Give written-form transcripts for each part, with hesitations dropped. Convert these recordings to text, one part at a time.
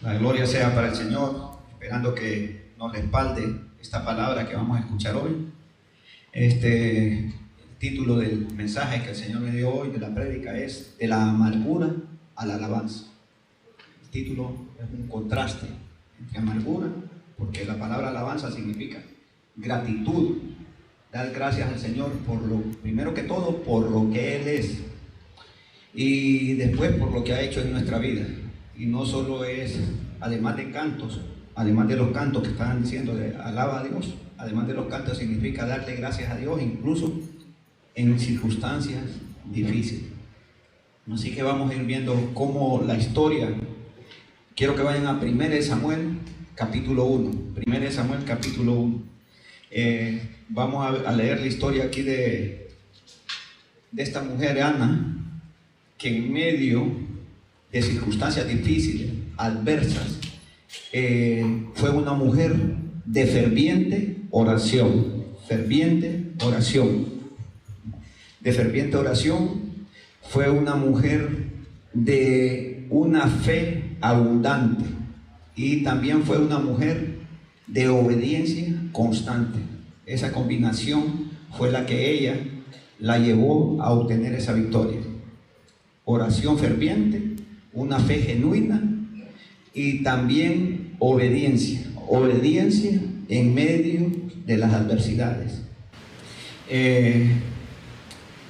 La gloria sea para el Señor, esperando que nos respalde esta palabra que vamos a escuchar hoy. El título del mensaje que el Señor me dio hoy de la prédica es de la amargura a la alabanza. El título es un contraste entre amargura, porque la palabra alabanza significa gratitud, dar gracias al Señor por lo, primero que todo, por lo que Él es, y después por lo que ha hecho en nuestra vida. Y no solo es, además de cantos, además de los cantos que estaban diciendo de alaba a Dios, además de los cantos significa darle gracias a Dios incluso en circunstancias difíciles. Así que vamos a ir viendo cómo la historia. Quiero que vayan a 1 Samuel capítulo 1. 1 Samuel capítulo 1. Vamos a leer la historia aquí de esta mujer Ana, que en medio de circunstancias difíciles, adversas, fue una mujer de ferviente oración. Fue una mujer de una fe abundante, y también fue una mujer de obediencia constante. Esa combinación fue la que ella la llevó a obtener esa victoria. Oración ferviente, una fe genuina y también obediencia en medio de las adversidades.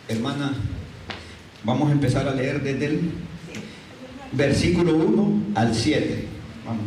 Hermana, vamos a empezar a leer desde el versículo 1 al 7. Vamos.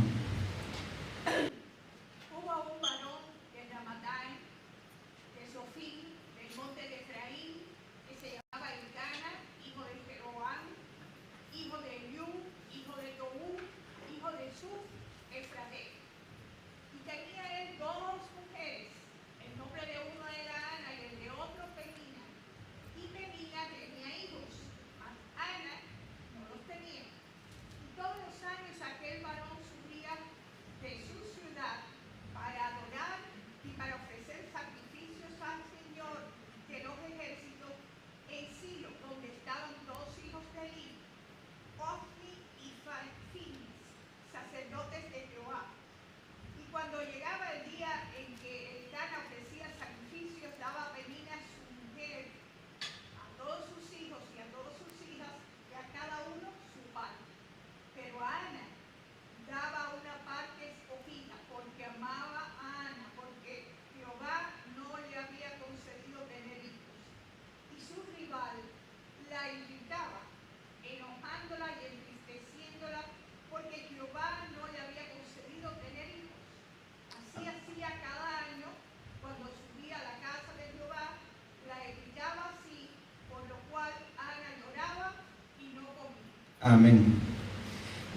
Amén.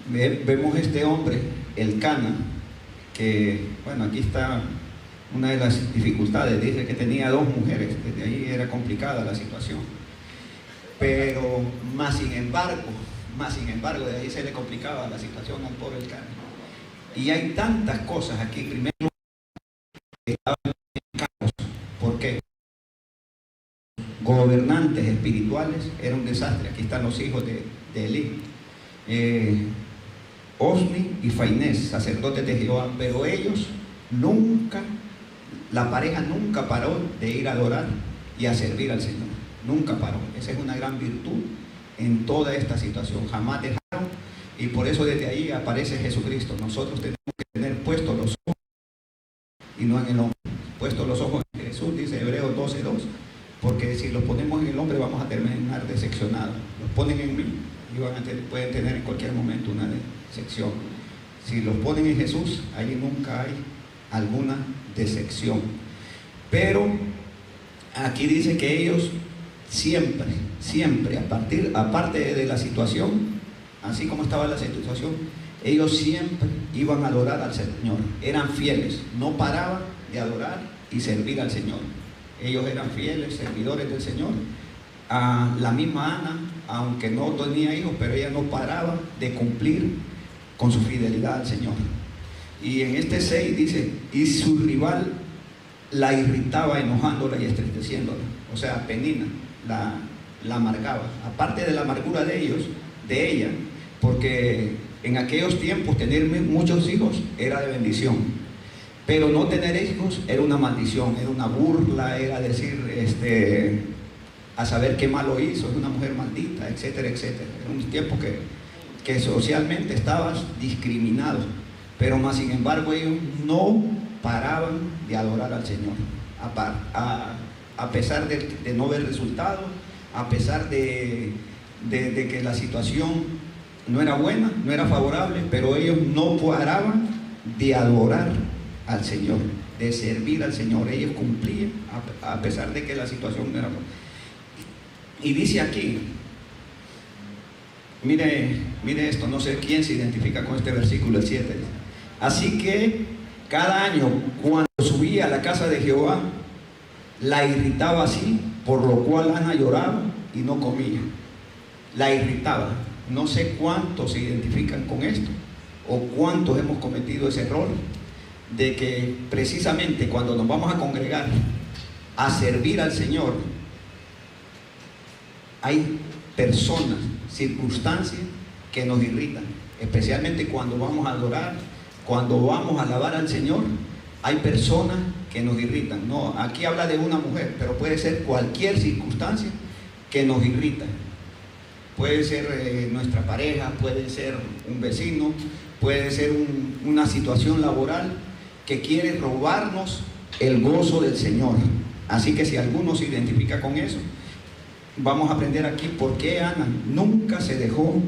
Vemos este hombre, Elcana, que, bueno, aquí está una de las dificultades. Dice que tenía 2 mujeres, desde ahí era complicada la situación. Pero, más sin embargo, de ahí se le complicaba la situación al pobre Elcana. Y hay tantas cosas aquí. Primero, estaban en caos. ¿Por qué? Gobernantes espirituales, era un desastre. Aquí están los hijos de Elí, Osni y Fainés, sacerdotes de Jehová, pero ellos nunca, la pareja nunca paró de ir a adorar y a servir al Señor, nunca paró. Esa es una gran virtud en toda esta situación, jamás dejaron, y por eso desde ahí aparece Jesucristo. Nosotros tenemos que tener puestos los ojos y no en el hombre, puestos los ojos en Jesús, dice Hebreos 12:2, porque si los ponemos en el hombre vamos a terminar decepcionados. Los ponen en mí y pueden tener en cualquier momento una decepción. Si los ponen en Jesús, ahí nunca hay alguna decepción. Pero aquí dice que ellos siempre, aparte de la situación, así como estaba la situación, ellos siempre iban a adorar al Señor. Eran fieles, no paraban de adorar y servir al Señor. Ellos eran fieles servidores del Señor. A la misma Ana, aunque no tenía hijos, pero ella no paraba de cumplir con su fidelidad al Señor. Y en este 6 dice, y su rival la irritaba, enojándola y entristeciéndola. O sea, Penina la amargaba. Aparte de la amargura de ella, porque En aquellos tiempos tener muchos hijos era de bendición, pero no tener hijos era una maldición, era una burla, era decir, a saber qué malo hizo, es una mujer maldita, etcétera, etcétera. Era un tiempo que socialmente estabas discriminado, pero más sin embargo ellos no paraban de adorar al Señor, a pesar de no ver resultados, a pesar de que la situación no era buena, no era favorable, pero ellos no paraban de adorar al Señor, de servir al Señor. Ellos cumplían a pesar de que la situación no era buena. Y dice aquí, mire esto, no sé quién se identifica con este versículo, el 7. Así que cada año cuando subía a la casa de Jehová, la irritaba así, por lo cual Ana lloraba y no comía. La irritaba. No sé cuántos se identifican con esto o cuántos hemos cometido ese error de que precisamente cuando nos vamos a congregar a servir al Señor, hay personas, circunstancias que nos irritan, especialmente cuando vamos a adorar, cuando vamos a alabar al Señor. Hay personas que nos irritan. No, aquí habla de una mujer, pero puede ser cualquier circunstancia que nos irrita. Puede ser nuestra pareja, puede ser un vecino, puede ser una situación laboral que quiere robarnos el gozo del Señor. Así que si alguno se identifica con eso, vamos a aprender aquí por qué Ana nunca se dejó,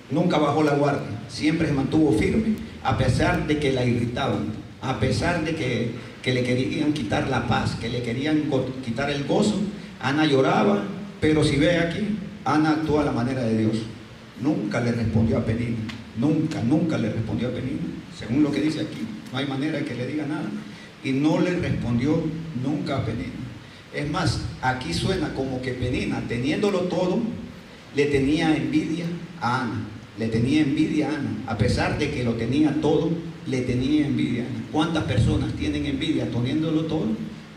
nunca bajó la guardia, siempre se mantuvo firme, a pesar de que la irritaban, a pesar de que le querían quitar la paz, que le querían quitar el gozo. Ana lloraba, pero si ve aquí, Ana actuó a la manera de Dios. Nunca le respondió a Penina, nunca le respondió a Penina, según lo que dice aquí. No hay manera de que le diga nada, y no le respondió nunca a Penina. Es más, aquí suena como que Penina, teniéndolo todo, le tenía envidia a Ana. Le tenía envidia a Ana, a pesar de que lo tenía todo, le tenía envidia a Ana. ¿Cuántas personas tienen envidia teniéndolo todo?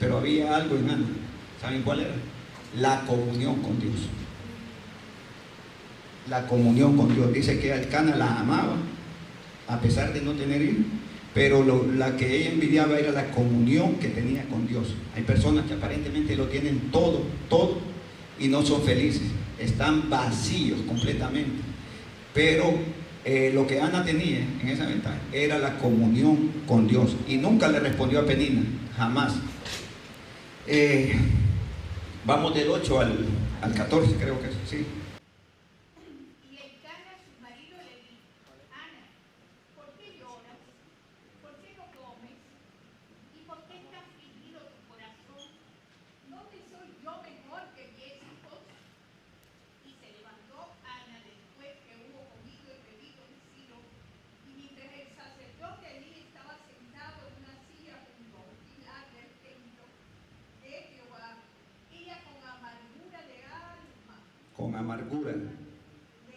Pero había algo en Ana. ¿Saben cuál era? La comunión con Dios. La comunión con Dios. Dice que Elcana la amaba, a pesar de no tener hijos, pero la que ella envidiaba era la comunión que tenía con Dios. Hay personas que aparentemente lo tienen todo, y no son felices. Están vacíos completamente. Pero lo que Ana tenía en esa ventaja era la comunión con Dios, y nunca le respondió a Penina, jamás. Vamos del 8 al 14, creo que es, sí. Y Elcana, su marido, le dijo: Ana, ¿por qué lloras? ¿Por qué no comes? ¿Y por qué está afligido tu corazón? ¿No te soy yo mejor que 10 hijos? Y se levantó Ana después que hubo comido y bebido en Silo, y mientras el sacerdote Elí estaba sentado en una silla junto a un pilar del templo de Jehová, ella con amargura de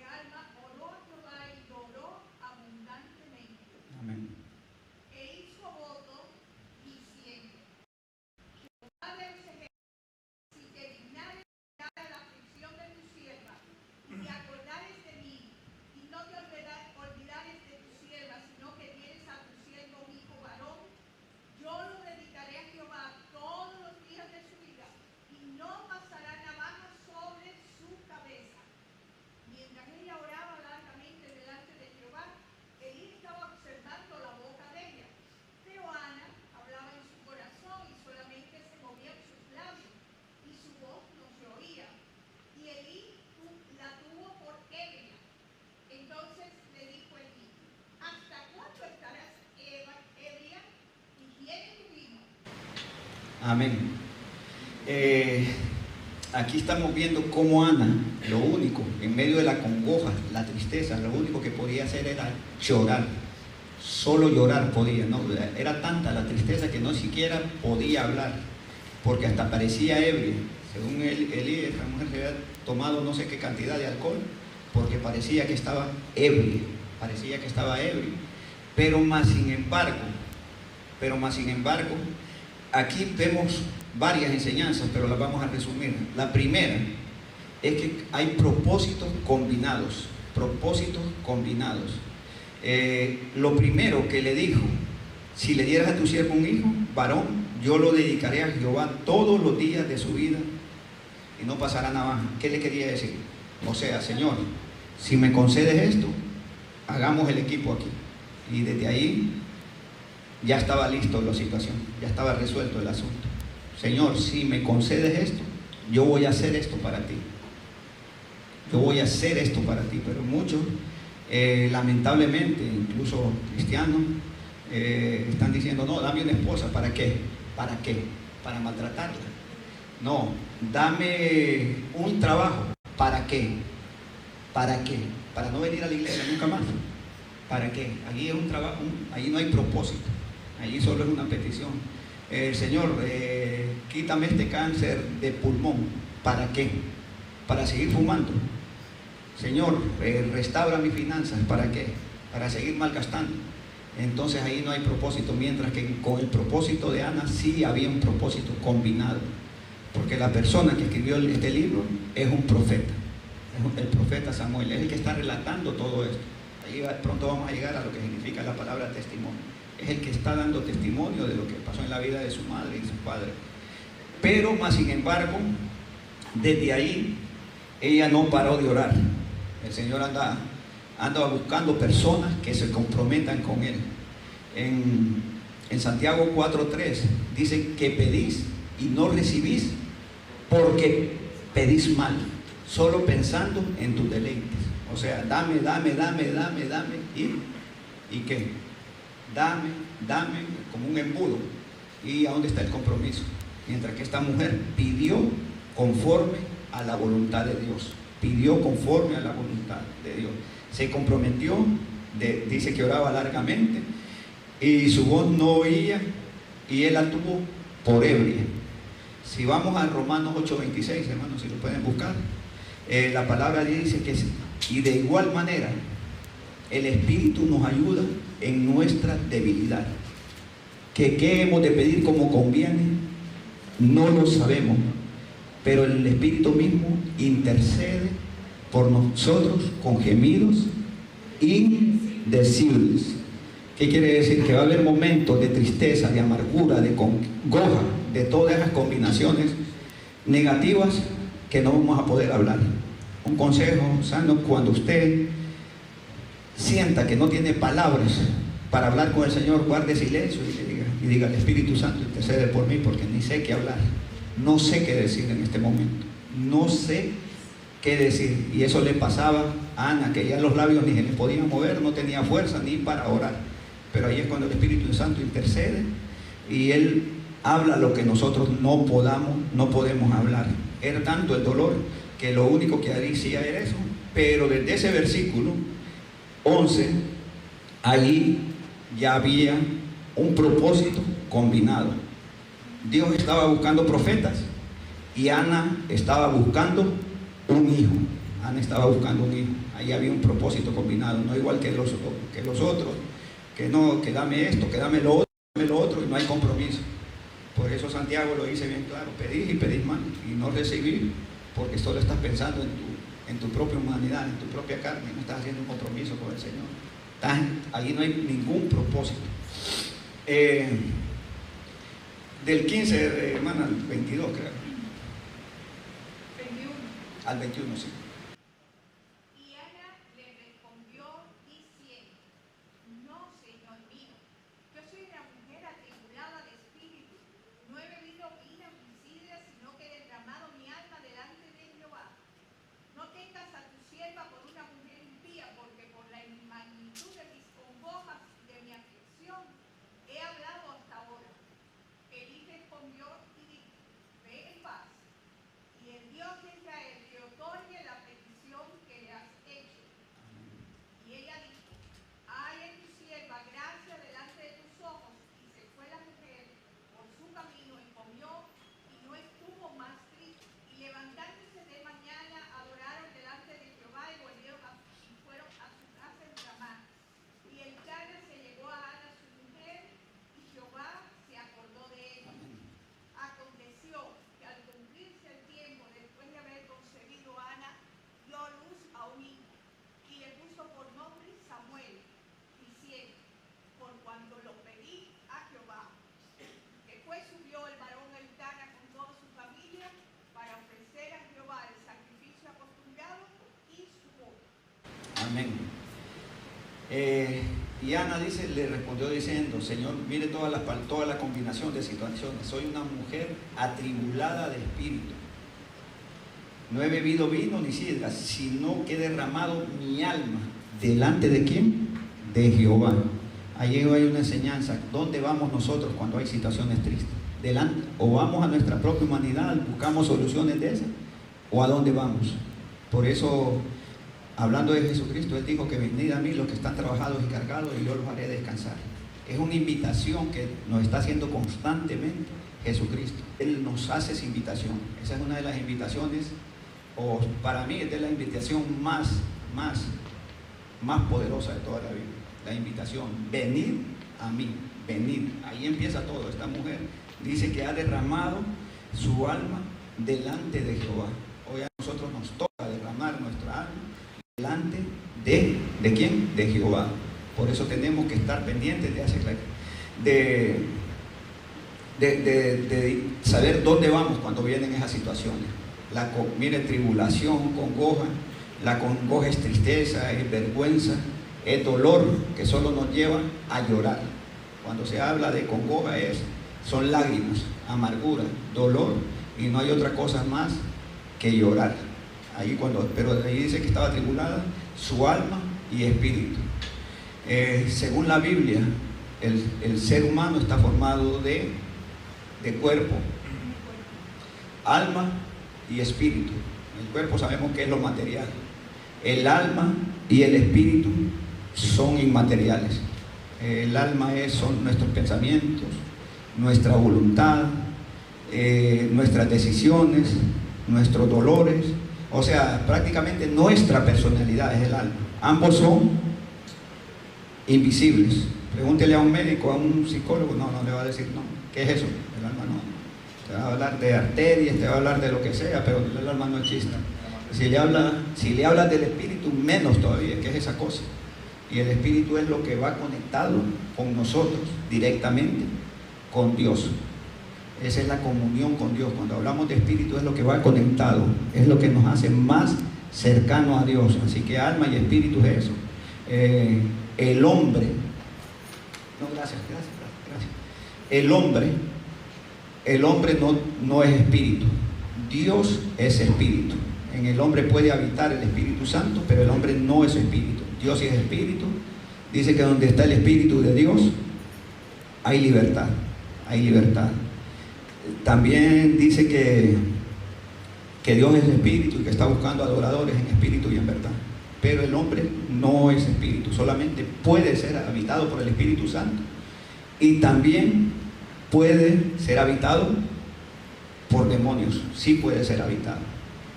alma oró a Jehová y lloró abundantemente. Amén. E hizo voto diciendo: Jehová de los ejércitos, si te dignares mirar a la aflicción de tu sierva, y te acordares de mí, y no te olvidares de tu sierva, sino que tienes a tu siervo un hijo varón, yo lo dedicaré a Jehová todos los días de su vida, y no pasará navaja sobre su cabeza. Mientras ella oraba largamente delante de Jehová, Elí estaba observando la boca de ella. Pero Ana hablaba en su corazón y solamente se movían sus labios, y su voz no se oía. Y Elí la tuvo por ebria. Entonces le dijo Elí: ¿hasta cuándo estarás ebria? ¿Y quién es tu hijo? Amén. Aquí estamos viendo cómo Ana, lo único, en medio de la congoja, la tristeza, lo único que podía hacer era llorar. Solo llorar podía, ¿no? Era tanta la tristeza que no siquiera podía hablar, porque hasta parecía ebria. Según Elí, esta mujer se había tomado no sé qué cantidad de alcohol, porque parecía que estaba ebria, pero más sin embargo, aquí vemos varias enseñanzas, pero las vamos a resumir. La primera es que hay propósitos combinados. propósitos combinados. Lo primero que le dijo: si le dieras a tu siervo un hijo varón, yo lo dedicaré a Jehová todos los días de su vida y no pasará navaja. ¿Qué le quería decir? O sea, Señor, si me concedes esto, hagamos el equipo aquí. Y desde ahí ya estaba listo la situación, ya estaba resuelto el asunto. Señor, si me concedes esto, yo voy a hacer esto para ti. Yo voy a hacer esto para ti. Pero muchos, lamentablemente, incluso cristianos, están diciendo: no, dame una esposa. ¿Para qué? ¿Para qué? Para maltratarla. No, dame un trabajo. ¿Para qué? ¿Para qué? Para no venir a la iglesia nunca más. ¿Para qué? Allí es un trabajo, allí no hay propósito, allí solo es una petición. Señor, quítame este cáncer de pulmón. ¿Para qué? Para seguir fumando. Señor, restaura mis finanzas. ¿Para qué? Para seguir malgastando. Entonces ahí no hay propósito, mientras que con el propósito de Ana sí había un propósito combinado, porque la persona que escribió este libro es un profeta, es el profeta Samuel, es el que está relatando todo esto. Ahí pronto vamos a llegar a lo que significa la palabra testimonio. Es el que está dando testimonio de lo que pasó en la vida de su madre y su padre. Pero más sin embargo, desde ahí ella no paró de orar. El Señor anda buscando personas que se comprometan con Él. En Santiago 4:3 dice que pedís y no recibís porque pedís mal, solo pensando en tus deleites. O sea, dame, ¿y qué? Dame, como un embudo. ¿Y a dónde está el compromiso? Mientras que esta mujer pidió conforme a la voluntad de Dios. Pidió conforme a la voluntad de Dios. Se comprometió, dice que oraba largamente, y su voz no oía, y él la tuvo por ebria. Si vamos a Romanos 8:26, hermanos, si lo pueden buscar, la palabra dice que y de igual manera el Espíritu nos ayuda en nuestra debilidad, que qué hemos de pedir como conviene, no lo sabemos, pero el Espíritu mismo intercede por nosotros con gemidos indecibles. ¿Qué quiere decir? Que va a haber momentos de tristeza, de amargura, de congoja, de todas esas combinaciones negativas que no vamos a poder hablar. Un consejo sano: cuando usted sienta que no tiene palabras para hablar con el Señor, guarde silencio y diga: el Espíritu Santo intercede por mí, porque ni sé qué hablar, no sé qué decir en este momento, no sé qué decir. Y eso le pasaba a Ana, que ya los labios ni se le podían mover, no tenía fuerza ni para orar. Pero ahí es cuando el Espíritu Santo intercede y Él habla lo que nosotros no podemos hablar. Era tanto el dolor que lo único que decía era eso. Pero desde ese versículo 11, ahí ya había un propósito combinado. Dios estaba buscando profetas y Ana estaba buscando un hijo. Ana estaba buscando un hijo. Ahí había un propósito combinado, no igual que los otros, que no, que dame esto, que dame lo otro, y no hay compromiso. Por eso Santiago lo dice bien claro: pedís y pedís mal, y no recibir, porque solo estás pensando en tu propia humanidad, en tu propia carne, no estás haciendo un compromiso con el Señor. Ahí no hay ningún propósito. Del 15, hermana, al 22, creo. 21. Al 21, sí. Y Ana le respondió diciendo: no, Señor mío, yo soy una mujer atribulada de espíritu, no he bebido vino ni sidra, sino que he derramado mi alma delante de Jehová. No tengas a tu sierva por una mujer impía, porque por la magnitud de mis congojas y de mi aflicción he hablado hasta ahora. Elí respondió y dijo: ve en paz, y el Dios de Israel te otorgue la Y Ana dice, le respondió diciendo: Señor, mire toda la combinación de situaciones. Soy una mujer atribulada de espíritu. No he bebido vino ni sidra, sino que he derramado mi alma. ¿Delante de quién? De Jehová. Allí hay una enseñanza. ¿Dónde vamos nosotros cuando hay situaciones tristes? ¿Delante? ¿O vamos a nuestra propia humanidad, buscamos soluciones de esas? ¿O a dónde vamos? Por eso, hablando de Jesucristo, Él dijo que venid a mí los que están trabajados y cargados y yo los haré descansar. Es una invitación que nos está haciendo constantemente Jesucristo. Él nos hace esa invitación. Esa es una de las invitaciones, o para mí es de la invitación más poderosa de toda la Biblia. La invitación: venid a mí, venid. Ahí empieza todo. Esta mujer dice que ha derramado su alma delante de Jehová. Hoy a nosotros nos toca derramar nuestra alma delante de ¿quién? De Jehová. Por eso tenemos que estar pendientes de saber dónde vamos cuando vienen esas situaciones. Mire, tribulación, congoja. La congoja es tristeza, es vergüenza, es dolor que solo nos lleva a llorar. Cuando se habla de congoja son lágrimas, amargura, dolor, y no hay otra cosa más que llorar. Pero ahí dice que estaba atribulada su alma y espíritu. Según la Biblia, el ser humano está formado de cuerpo, alma y espíritu. El cuerpo sabemos que es lo material. El alma y el espíritu son inmateriales. El alma son nuestros pensamientos, nuestra voluntad, nuestras decisiones, nuestros dolores. O sea, prácticamente nuestra personalidad es el alma. Ambos son invisibles. Pregúntele a un médico, a un psicólogo, no le va a decir no. ¿Qué es eso? El alma no. Te va a hablar de arterias, te va a hablar de lo que sea, pero el alma no existe. Si le hablas del espíritu, menos todavía, que es esa cosa. Y el espíritu es lo que va conectado con nosotros directamente con Dios. Esa es la comunión con Dios. Cuando hablamos de espíritu es lo que va conectado, es lo que nos hace más cercanos a Dios. Así que alma y espíritu es eso. El hombre, no, gracias. El hombre no es espíritu. Dios es espíritu. En el hombre puede habitar el Espíritu Santo, pero el hombre no es espíritu. Dios sí es espíritu. Dice que donde está el Espíritu de Dios hay libertad. Hay libertad. También dice que Dios es espíritu y que está buscando adoradores en espíritu y en verdad. Pero el hombre no es espíritu. Solamente puede ser habitado por el Espíritu Santo. Y también puede ser habitado por demonios. Sí puede ser habitado.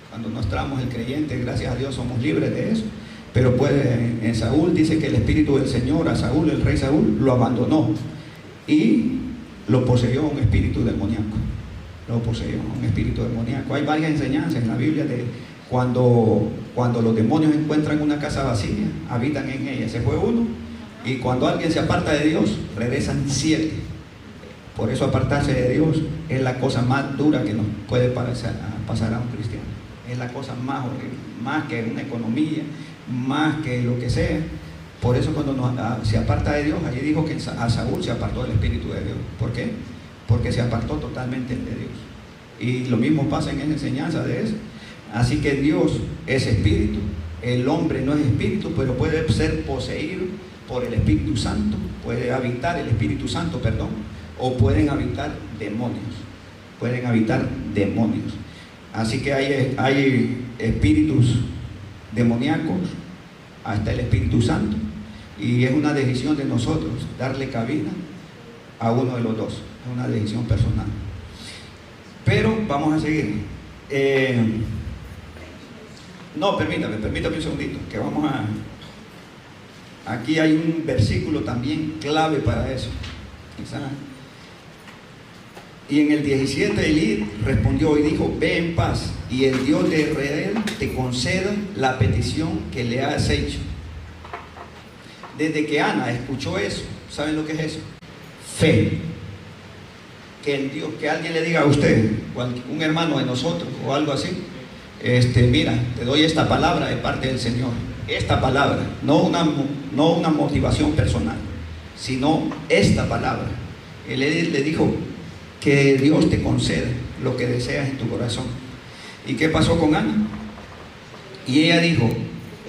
Cuando nos tramos el creyente, gracias a Dios somos libres de eso. Pero en Saúl dice que el espíritu del Señor, a Saúl, el rey Saúl, lo abandonó y lo poseyó un espíritu demoníaco. Lo poseyó un espíritu demoníaco. Hay varias enseñanzas en la Biblia de cuando los demonios encuentran una casa vacía, habitan en ella. Se fue uno, y cuando alguien se aparta de Dios, regresan 7. Por eso apartarse de Dios es la cosa más dura que nos puede pasar a un cristiano. Es la cosa más horrible, más que una economía, más que lo que sea. Por eso cuando se aparta de Dios, allí dijo que a Saúl se apartó del Espíritu de Dios. ¿Por qué? Porque se apartó totalmente de Dios. Y lo mismo pasa en esa enseñanza de eso. Así que Dios es espíritu, el hombre no es espíritu, pero puede ser poseído por el Espíritu Santo, puede habitar el Espíritu Santo, o pueden habitar demonios. Pueden habitar demonios. Así que hay espíritus demoníacos, hasta el Espíritu Santo, y es una decisión de nosotros darle cabida a uno de los dos. Es una decisión personal. Pero vamos a seguir. Permítame un segundito, que aquí hay un versículo también clave para eso. Y en el 17 Elí respondió y dijo: ve en paz, y el Dios de Israel te conceda la petición que le has hecho. Desde que Ana escuchó eso, ¿saben lo que es eso? Fe. Que alguien le diga a usted, un hermano de nosotros o algo así, mira, te doy esta palabra de parte del Señor. esta palabra, no una motivación personal, sino esta palabra. Él le dijo que Dios te conceda lo que deseas en tu corazón. ¿Y qué pasó con Ana? Y ella dijo: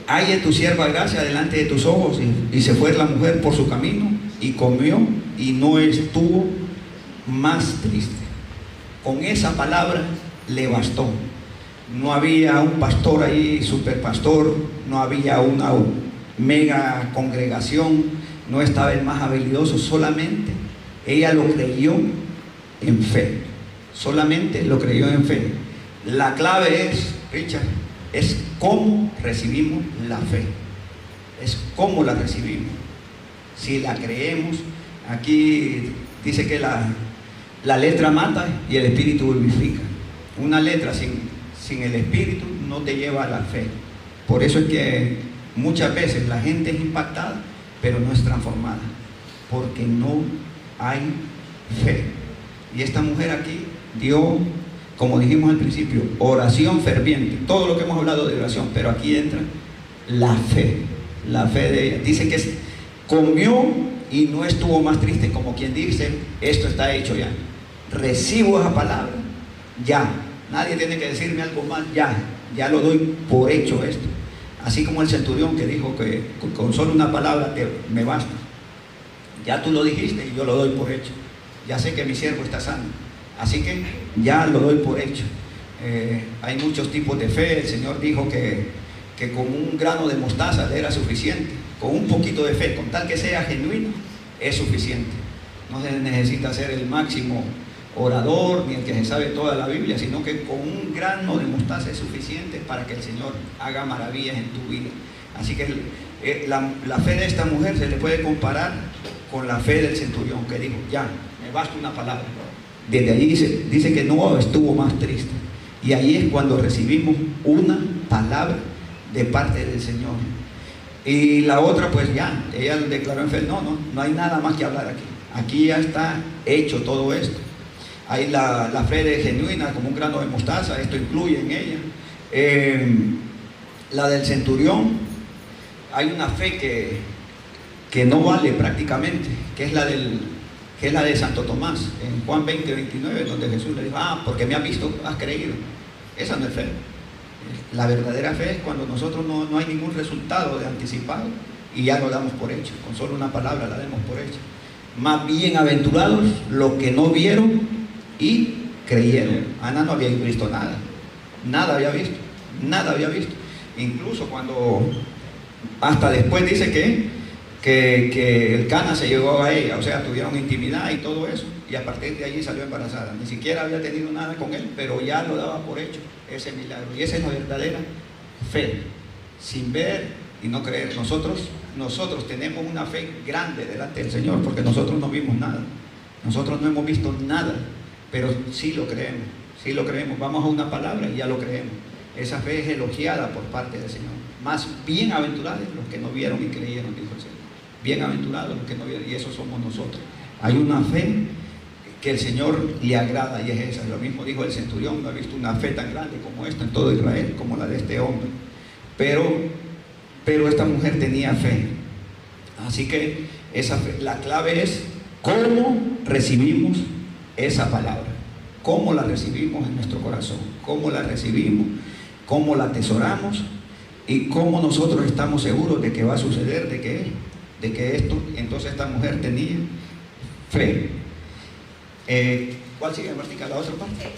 halle tu sierva gracia delante de tus ojos. Y se fue la mujer por su camino y comió y no estuvo más triste. Con esa palabra le bastó. No había un pastor ahí, super pastor, no había una mega congregación, no estaba el más habilidoso, solamente ella lo creyó en fe. Solamente lo creyó en fe. La clave es, Richard, es cómo recibimos la fe. Es cómo la recibimos. Si la creemos, aquí dice que la letra mata y el espíritu vivifica. Una letra sin el espíritu no te lleva a la fe. Por eso es que muchas veces la gente es impactada, pero no es transformada, porque no hay fe. Y esta mujer aquí dio, como dijimos al principio, oración ferviente. Todo lo que hemos hablado de oración, pero aquí entra la fe. La fe de ella. Dice que comió y no estuvo más triste, como quien dice: esto está hecho ya. Recibo esa palabra, ya. Nadie tiene que decirme algo más, ya lo doy por hecho esto. Así como el centurión que dijo que con solo una palabra me basta. Ya tú lo dijiste y yo lo doy por hecho. Ya sé que mi siervo está sano, así que ya lo doy por hecho. Hay muchos tipos de fe. El Señor dijo que con un grano de mostaza le era suficiente. Con un poquito de fe, con tal que sea genuino, es suficiente. No se necesita ser el máximo orador ni el que se sabe toda la Biblia, sino que con un grano de mostaza es suficiente para que el Señor haga maravillas en tu vida. Así que la fe de esta mujer se le puede comparar con la fe del centurión, que dijo: ya, me basta una palabra. Desde ahí dice que no estuvo más triste. Y ahí es cuando recibimos una palabra de parte del Señor. Y la otra, pues ya, ella declaró en fe: no hay nada más que hablar aquí. Aquí ya está hecho todo esto. Hay la fe genuina, como un grano de mostaza, esto incluye en ella. La del centurión, hay una fe que no vale prácticamente, que es la de Santo Tomás, en Juan 20:29, donde Jesús le dijo: porque me has visto, has creído. Esa no es fe. La verdadera fe es cuando nosotros no hay ningún resultado de anticipado y ya lo damos por hecho, con solo una palabra la damos por hecho. Más bienaventurados los que no vieron y creyeron. Ana no había visto nada, nada había visto. Incluso cuando, hasta después dice que el Cana se llegó a ella, o sea, tuvieron intimidad y todo eso, y a partir de allí salió embarazada. Ni siquiera había tenido nada con él, pero ya lo daba por hecho ese milagro. Y esa es la verdadera fe, sin ver y no creer. Nosotros tenemos una fe grande delante del Señor, porque nosotros no vimos nada, nosotros no hemos visto nada, pero sí lo creemos, vamos a una palabra y ya lo creemos. Esa fe es elogiada por parte del Señor. Más bienaventurados los que no vieron y creyeron, dijo el Señor. Bienaventurados los que no vieron, y eso somos nosotros. Hay una fe que el Señor le agrada y es esa. Lo mismo dijo el centurión: no ha visto una fe tan grande como esta en todo Israel, como la de este hombre. Pero esta mujer tenía fe. Así que esa fe, la clave es cómo recibimos esa palabra, cómo la recibimos en nuestro corazón, cómo la recibimos, cómo la atesoramos y cómo nosotros estamos seguros de que va a suceder, de que esto. Entonces esta mujer tenía fe. ¿Cuál sigue, Martica? ¿La otra parte?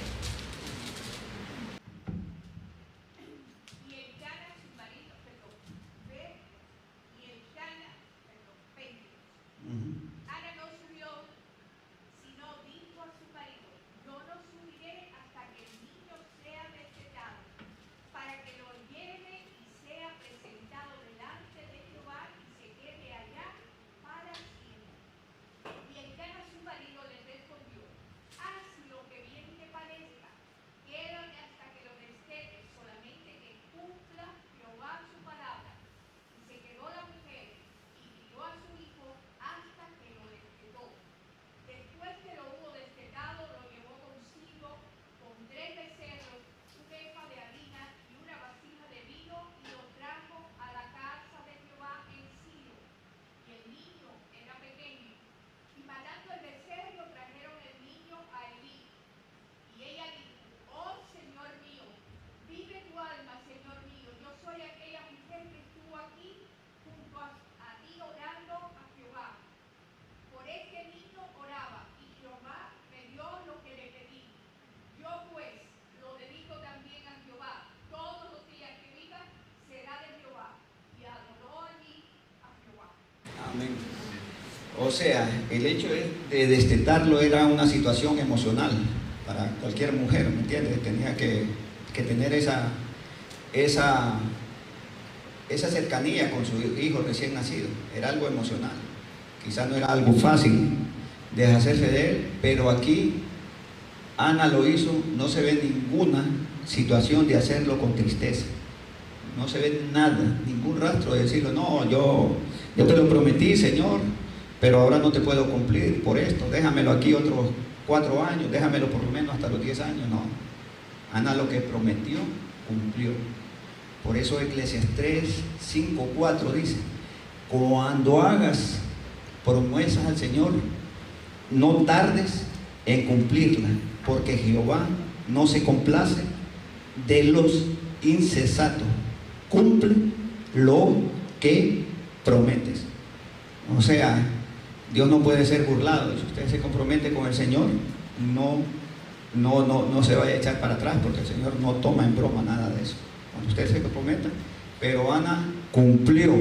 Y el Cana su marido le respondió: haz lo que bien te parece. Amén. O sea, el hecho de destetarlo era una situación emocional para cualquier mujer, ¿me entiendes? Tenía que tener esa cercanía con su hijo recién nacido. Era algo emocional. Quizás no era algo fácil deshacerse de él, pero aquí Ana lo hizo. No se ve ninguna situación de hacerlo con tristeza. No se ve nada, ningún rastro de decirlo, no, yo te lo prometí, Señor, pero ahora no te puedo cumplir por esto, déjamelo aquí otros 4 años, déjamelo por lo menos hasta los 10 años. No, Ana lo que prometió, cumplió. Por eso Eclesiastés 5:4 dice, cuando hagas promesas al Señor, no tardes en cumplirla, porque Jehová no se complace de los insensatos. Cumple lo que prometes. O sea, Dios no puede ser burlado. Si usted se compromete con el Señor, no se vaya a echar para atrás, porque el Señor no toma en broma nada de eso. Cuando usted se comprometa, pero Ana cumplió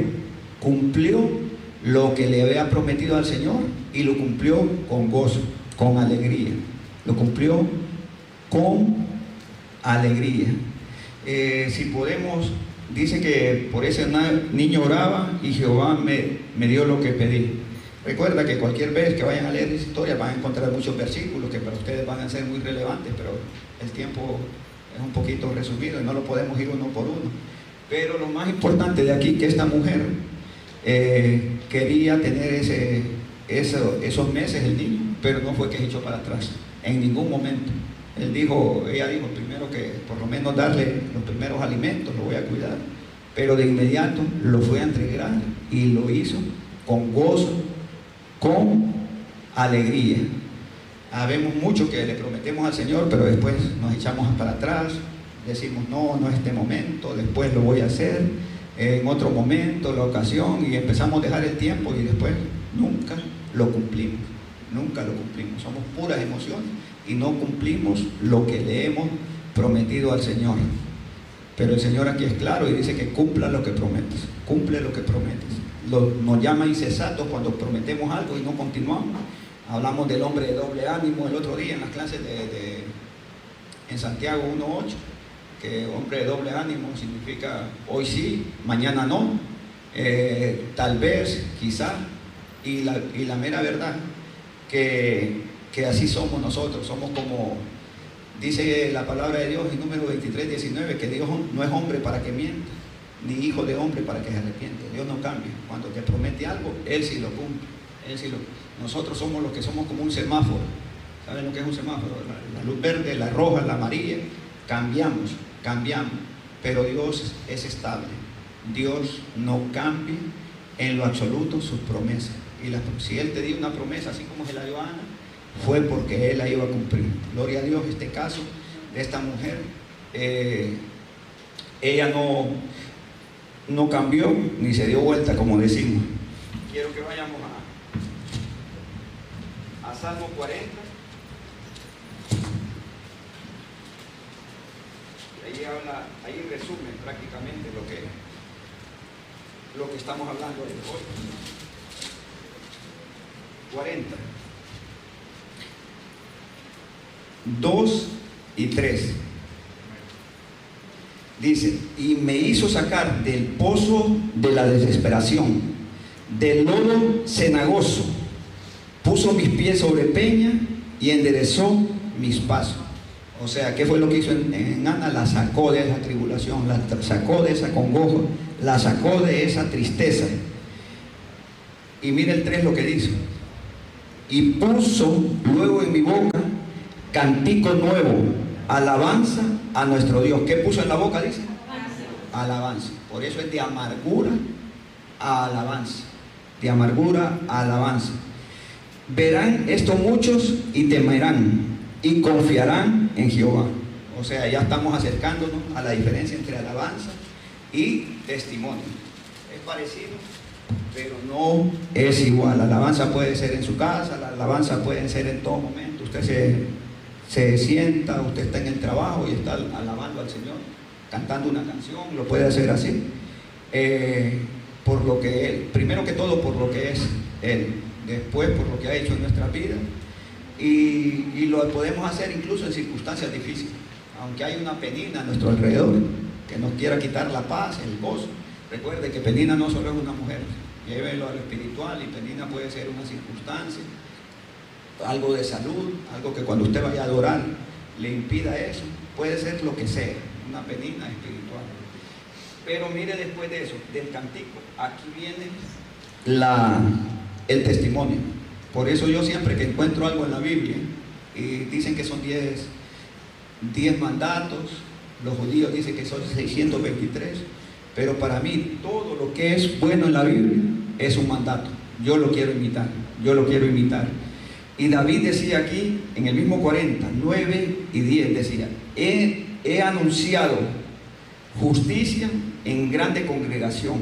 lo que le había prometido al Señor, y lo cumplió con gozo, con alegría. Lo cumplió con alegría. Si podemos, dice que por ese niño oraba y Jehová me dio lo que pedí. Recuerda que cualquier vez que vayan a leer esa historia van a encontrar muchos versículos que para ustedes van a ser muy relevantes, pero el tiempo es un poquito resumido y no lo podemos ir uno por uno. Pero lo más importante de aquí, que esta mujer quería tener esos meses el niño, pero no fue que se echó para atrás en ningún momento. Ella dijo primero que por lo menos darle los primeros alimentos, lo voy a cuidar, pero de inmediato lo fue a entregar y lo hizo con gozo, con alegría. Habemos mucho que le prometemos al Señor, pero después nos echamos para atrás, decimos no es este momento, después lo voy a hacer en otro momento, la ocasión, y empezamos a dejar el tiempo y después nunca lo cumplimos. Somos puras emociones y no cumplimos lo que le hemos prometido al Señor. Pero el Señor aquí es claro y dice que cumpla lo que prometes, cumple lo que prometes. Nos llama insensatos cuando prometemos algo y no continuamos. Hablamos del hombre de doble ánimo el otro día en las clases en Santiago 1:8, que hombre de doble ánimo significa hoy sí, mañana no, tal vez, quizá, y la mera verdad que así somos nosotros. Somos como dice la palabra de Dios en Números 23:19, que Dios no es hombre para que mienta, ni hijo de hombre para que se arrepiente. Dios no cambia. Cuando te promete algo, Él sí lo cumple. Nosotros somos los que somos como un semáforo. ¿Saben lo que es un semáforo? La luz verde, la roja, la amarilla. Cambiamos, pero Dios es estable. Dios no cambia en lo absoluto sus promesas. Y si Él te dio una promesa, así como se la dio a Ana, fue porque Él la iba a cumplir. Gloria a Dios. Este caso de esta mujer, ella no cambió ni se dio vuelta, como decimos. Quiero que vayamos a Salmo 40. Ahí resume prácticamente lo que estamos hablando de hoy. 40, 2 y 3. Dice, y me hizo sacar del pozo de la desesperación, del lodo cenagoso, puso mis pies sobre peña y enderezó mis pasos. O sea, ¿qué fue lo que hizo en Ana? La sacó de esa tribulación, la sacó de esa congoja, la sacó de esa tristeza. Y mira el 3 lo que dice. Y puso luego en mi boca cántico nuevo, alabanza a nuestro Dios. ¿Qué puso en la boca? Dice alabanza. Por eso es de amargura a alabanza. De amargura a alabanza. Verán esto muchos y temerán y confiarán en Jehová. O sea, ya estamos acercándonos a la diferencia entre alabanza y testimonio. Es parecido, pero no es igual. La alabanza puede ser en su casa, la alabanza puede ser en todo momento. Usted se sienta, usted está en el trabajo y está alabando al Señor, cantando una canción, lo puede hacer así. por lo que Él, primero que todo por lo que es Él, después por lo que ha hecho en nuestra vida, y lo podemos hacer incluso en circunstancias difíciles, aunque hay una Penina a nuestro alrededor que nos quiera quitar la paz, el gozo. Recuerde que Penina no solo es una mujer, llévelo a lo espiritual, y Penina puede ser una circunstancia, algo de salud, algo que cuando usted vaya a adorar le impida eso, puede ser lo que sea, una Penina espiritual. Pero mire, después de eso, del cántico, aquí viene el testimonio. Por eso yo siempre que encuentro algo en la Biblia, y dicen que son 10 mandatos, los judíos dicen que son 623, pero para mí todo lo que es bueno en la Biblia es un mandato. Yo lo quiero imitar, yo lo quiero imitar. Y David decía aquí, en el mismo 40, 9 y 10, decía: he anunciado justicia en grande congregación,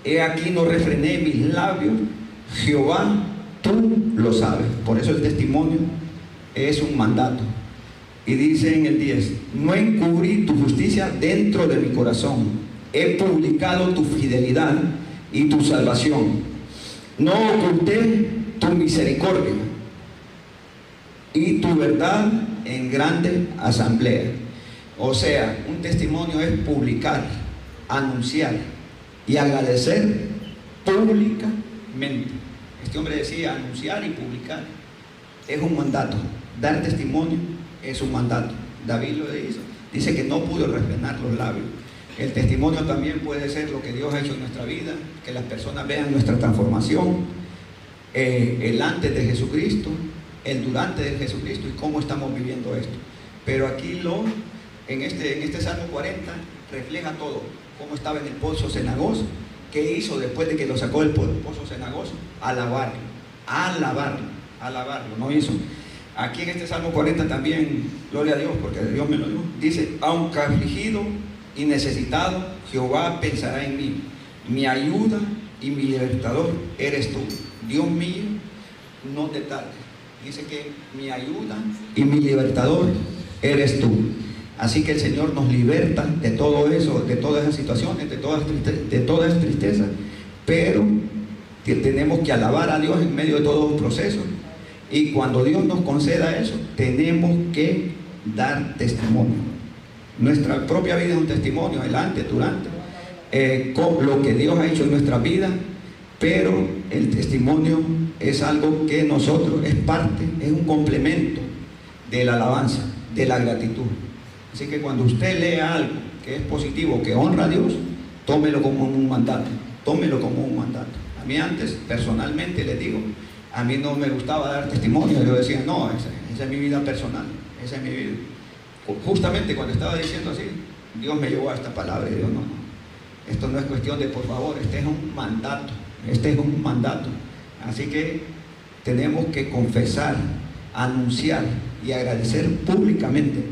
he aquí no refrené mis labios, Jehová, tú lo sabes. Por eso el testimonio es un mandato. Y dice en el 10: no encubrí tu justicia dentro de mi corazón, he publicado tu fidelidad y tu salvación, no oculté tu misericordia y tu verdad en grande asamblea. O sea, un testimonio es publicar, anunciar y agradecer públicamente. Este hombre decía anunciar y publicar. Es un mandato. Dar testimonio es un mandato. David lo hizo. Dice que no pudo refrenar los labios. El testimonio también puede ser lo que Dios ha hecho en nuestra vida, que las personas vean nuestra transformación, el antes de Jesucristo, el durante de Jesucristo y cómo estamos viviendo esto. Pero aquí en este Salmo 40 refleja todo, cómo estaba en el pozo cenagoso, qué hizo después de que lo sacó del pozo cenagoso, alabarlo, no hizo. Aquí en este Salmo 40 también, gloria a Dios, porque Dios me lo dio, dice: aunque afligido y necesitado, Jehová pensará en mí, mi ayuda y mi libertador eres tú, Dios mío, no te tardes. Dice que mi ayuda y mi libertador eres tú. Así que el Señor nos liberta de todo eso, de todas esas situaciones, de todas esas tristezas, pero que tenemos que alabar a Dios en medio de todo un proceso. Y cuando Dios nos conceda eso, tenemos que dar testimonio. Nuestra propia vida es un testimonio, el antes, durante, con lo que Dios ha hecho en nuestra vida, pero el testimonio es algo que nosotros, es parte, es un complemento de la alabanza, de la gratitud. Así que cuando usted lea algo que es positivo, que honra a Dios, tómelo como un mandato, tómelo como un mandato. A mí antes, personalmente les digo, a mí no me gustaba dar testimonio. Yo decía, no, esa es mi vida personal, esa es mi vida. Justamente cuando estaba diciendo así, Dios me llevó a esta palabra y digo, no, esto no es cuestión de por favor, este es un mandato, Así que tenemos que confesar, anunciar y agradecer públicamente,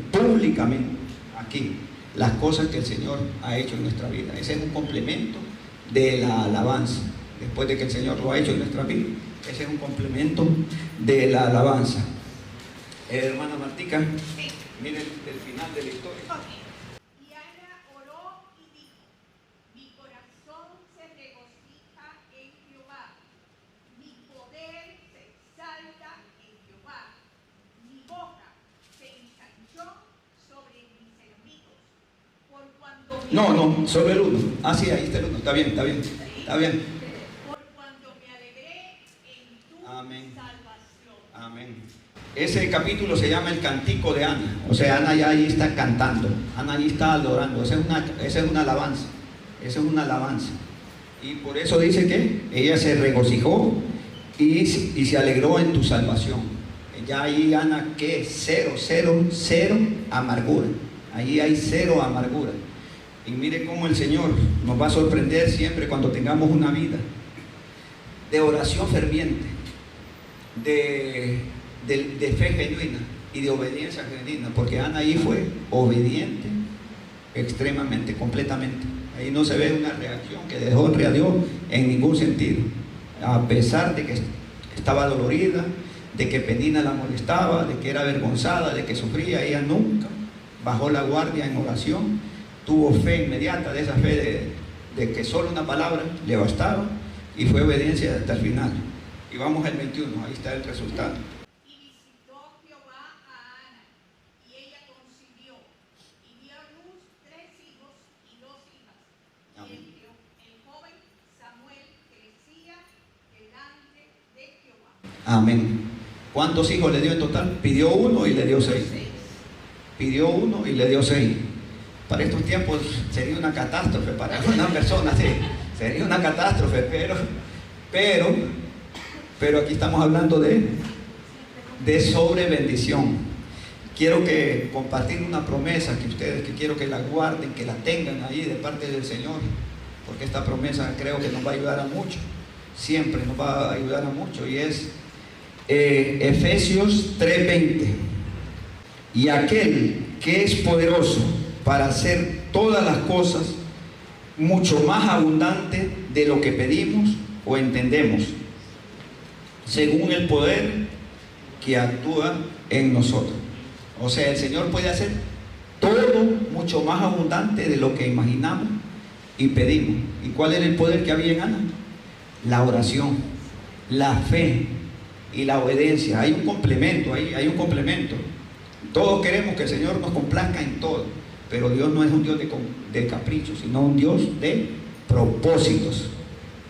aquí, las cosas que el Señor ha hecho en nuestra vida. Ese es un complemento de la alabanza. Después de que el Señor lo ha hecho en nuestra vida, ese es un complemento de la alabanza. Hermana Martica, miren el final de la historia. Y Ana oró y dijo: mi corazón se regocija en Jehová, mi poder se exalta en Jehová, mi boca se ensanchó sobre mis enemigos, por cuanto No, solo el 1. Ah, sí, ahí está el 1. Está bien. por cuanto me alegré en tu Amén. salvación. Amén. Ese capítulo se llama el Cántico de Ana. O sea, Ana ya ahí está cantando, Ana ahí está adorando. Esa es una alabanza. Y por eso dice que ella se regocijó y se alegró en tu salvación. Ya ahí Ana, ¿qué? Cero amargura. Ahí hay cero amargura. Y mire cómo el Señor nos va a sorprender siempre cuando tengamos una vida de oración ferviente, de fe genuina y de obediencia genuina, porque Ana ahí fue obediente extremadamente, completamente. Ahí no se ve una reacción que deshonre a Dios en ningún sentido, a pesar de que estaba dolorida, de que Penina la molestaba, de que era avergonzada, de que sufría. Ella nunca bajó la guardia en oración, tuvo fe inmediata, de esa fe de que solo una palabra le bastaba y fue obediencia hasta el final. Y vamos al 21, ahí está el resultado. Y visitó Jehová a Ana, y ella concibió, y dio a luz 3 hijos y 2 hijas. Amén. Y el joven Samuel crecía delante de Jehová. Amén. ¿Cuántos hijos le dio en total? Pidió 1 y le dio 6. Pidió 1 y le dio 6. Para estos tiempos sería una catástrofe para una persona, sí, sería una catástrofe, pero aquí estamos hablando de sobrebendición. Quiero que compartir una promesa que quiero que la guarden, que la tengan ahí de parte del Señor, porque esta promesa creo que nos va a ayudar a mucho, siempre nos va a ayudar a mucho, y es Efesios 3:20. Y aquel que es poderoso para hacer todas las cosas mucho más abundante de lo que pedimos o entendemos, según el poder que actúa en nosotros. O sea, el Señor puede hacer todo mucho más abundante de lo que imaginamos y pedimos. ¿Y cuál era el poder que había en Ana? La oración, la fe y la obediencia. Hay un complemento, hay un complemento. Todos queremos que el Señor nos complazca en todo, pero Dios no es un Dios de caprichos, sino un Dios de propósitos.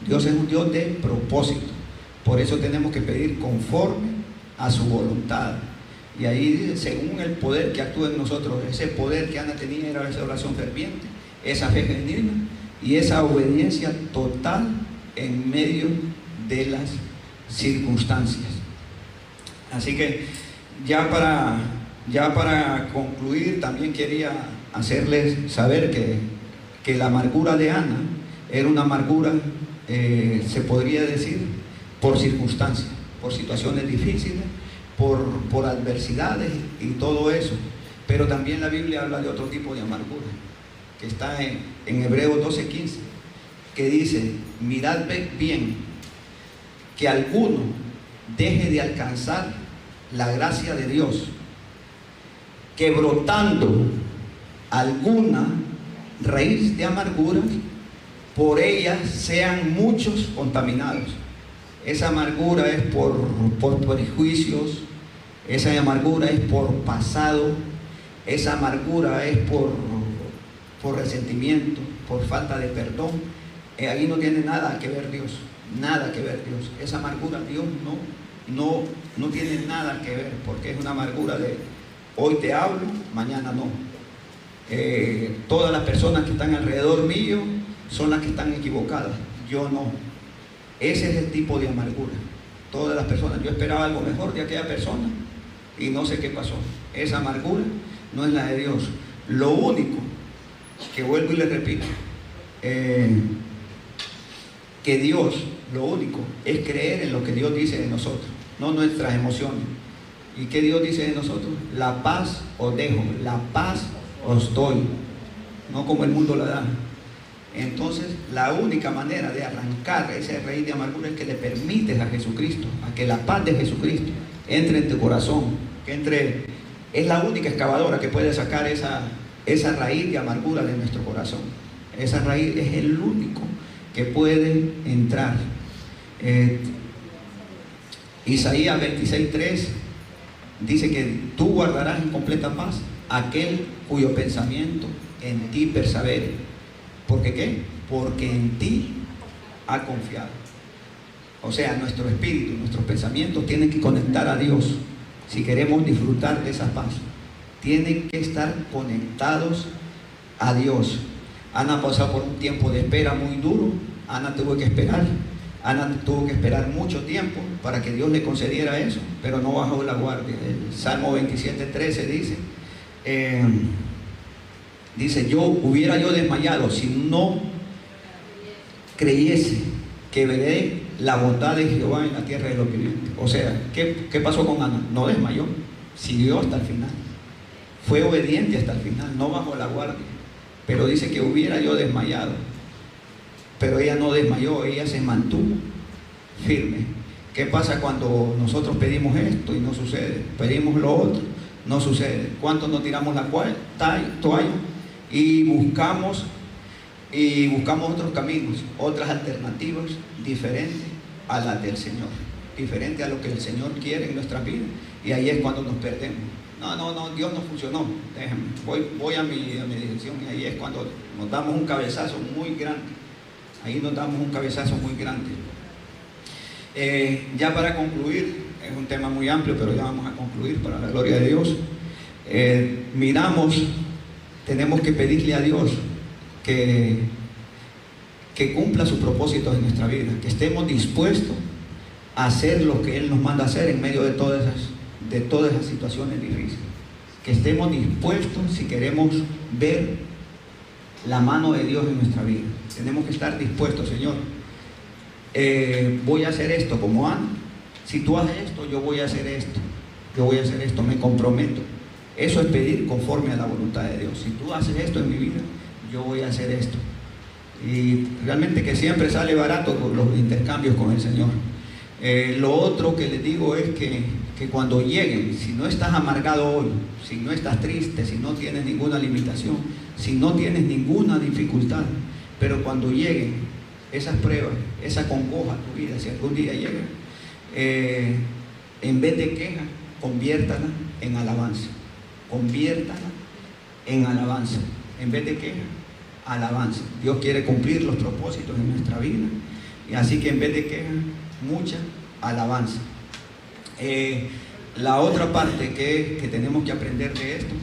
Dios es un Dios de propósitos. Por eso tenemos que pedir conforme a su voluntad. Y ahí dice, según el poder que actúa en nosotros. Ese poder que Ana tenía era esa oración ferviente, esa fe genuina y esa obediencia total en medio de las circunstancias. Así que ya para concluir, también quería hacerles saber que la amargura de Ana era una amargura, se podría decir, por circunstancias, por situaciones difíciles, por adversidades y todo eso. Pero también la Biblia habla de otro tipo de amargura, que está en Hebreos 12:15, que dice: mirad bien que alguno deje de alcanzar la gracia de Dios, que brotando alguna raíz de amargura, por ella sean muchos contaminados. Esa amargura es por prejuicios, esa amargura es por pasado, esa amargura es por resentimiento, por falta de perdón. Ahí no tiene nada que ver Dios, nada que ver Dios. Esa amargura Dios no tiene nada que ver, porque es una amargura de hoy te hablo, mañana no. Todas las personas que están alrededor mío son las que están equivocadas, yo no. Ese es el tipo de amargura. Todas las personas, yo esperaba algo mejor de aquella persona y no sé qué pasó. Esa amargura no es la de Dios. Lo único que vuelvo y le repito, que Dios, lo único es creer en lo que Dios dice de nosotros, no nuestras emociones. ¿Y qué Dios dice de nosotros? La paz os dejo, la paz os doy, no como el mundo la da. Entonces, la única manera de arrancar esa raíz de amargura es que le permites a Jesucristo, a que la paz de Jesucristo entre en tu corazón, es la única excavadora que puede sacar esa raíz de amargura de nuestro corazón. Esa raíz es el único que puede entrar. Isaías 26:3 dice que tú guardarás en completa paz aquel cuyo pensamiento en ti persevere. ¿Por qué? Porque en ti ha confiado. O sea, nuestro espíritu, nuestros pensamientos tienen que conectar a Dios si queremos disfrutar de esa paz. Tienen que estar conectados a Dios. Ana pasó por un tiempo de espera muy duro. Ana tuvo que esperar mucho tiempo para que Dios le concediera eso, pero no bajó la guardia. El Salmo 27:13 dice, hubiera yo desmayado si no creyese que veré la bondad de Jehová en la tierra de los vivientes. O sea, ¿qué pasó con Ana? No desmayó, siguió hasta el final, fue obediente hasta el final, no bajó la guardia. Pero dice que hubiera yo desmayado, pero ella no desmayó, ella se mantuvo firme. ¿Qué pasa cuando nosotros pedimos esto y no sucede? Pedimos lo otro, no sucede. ¿Cuántos nos tiramos la toalla y buscamos y buscamos otros caminos, otras alternativas diferentes a las del Señor, diferente a lo que el Señor quiere en nuestras vidas, y ahí es cuando nos perdemos. No, Dios no funcionó, déjame, voy a mi dirección, y ahí es cuando nos damos un cabezazo muy grande. Ahí nos damos un cabezazo muy grande. Ya para concluir, es un tema muy amplio, pero ya vamos a concluir para la gloria de Dios. Tenemos que pedirle a Dios que cumpla sus propósitos en nuestra vida, que estemos dispuestos a hacer lo que Él nos manda a hacer en medio de todas esas situaciones difíciles. Que estemos dispuestos si queremos ver la mano de Dios en nuestra vida. Tenemos que estar dispuestos, Señor. Voy a hacer esto como Ana. Si tú haces esto, yo voy a hacer esto. Yo voy a hacer esto, me comprometo. Eso es pedir conforme a la voluntad de Dios. Si tú haces esto en mi vida, yo voy a hacer esto. Y realmente que siempre sale barato por los intercambios con el Señor. Lo otro que les digo es que cuando lleguen, si no estás amargado hoy, si no estás triste, si no tienes ninguna limitación, si no tienes ninguna dificultad, pero cuando lleguen esas pruebas, esa congoja a tu vida, si algún día llega, en vez de queja, conviértala en alabanza. Conviértala en alabanza. En vez de queja, alabanza. Dios quiere cumplir los propósitos en nuestra vida, y así que en vez de queja, mucha alabanza. La otra parte que tenemos que aprender de esto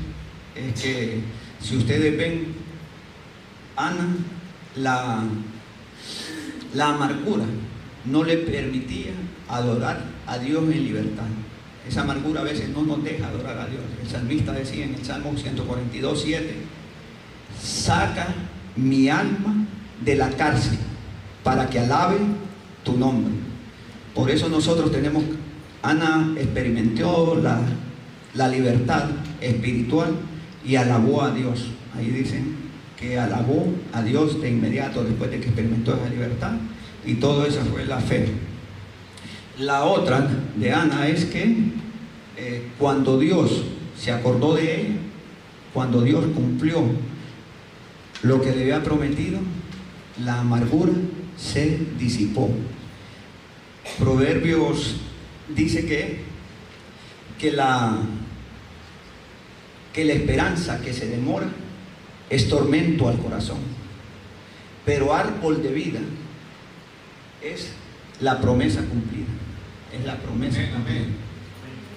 es que, si ustedes ven, Ana, la amargura no le permitía adorar a Dios en libertad. Esa amargura a veces no nos deja adorar a Dios. El salmista decía en el Salmo 142:7: saca mi alma de la cárcel para que alabe tu nombre. Por eso nosotros tenemos, Ana experimentó la libertad espiritual y alabó a Dios. Ahí dicen que alabó a Dios de inmediato después de que experimentó esa libertad, y todo eso fue la fe. La otra de Ana es que cuando Dios se acordó de ella, cuando Dios cumplió lo que le había prometido, la amargura se disipó. Proverbios dice que la esperanza que se demora es tormento al corazón, pero árbol de vida es la promesa cumplida. Es la promesa cumplida.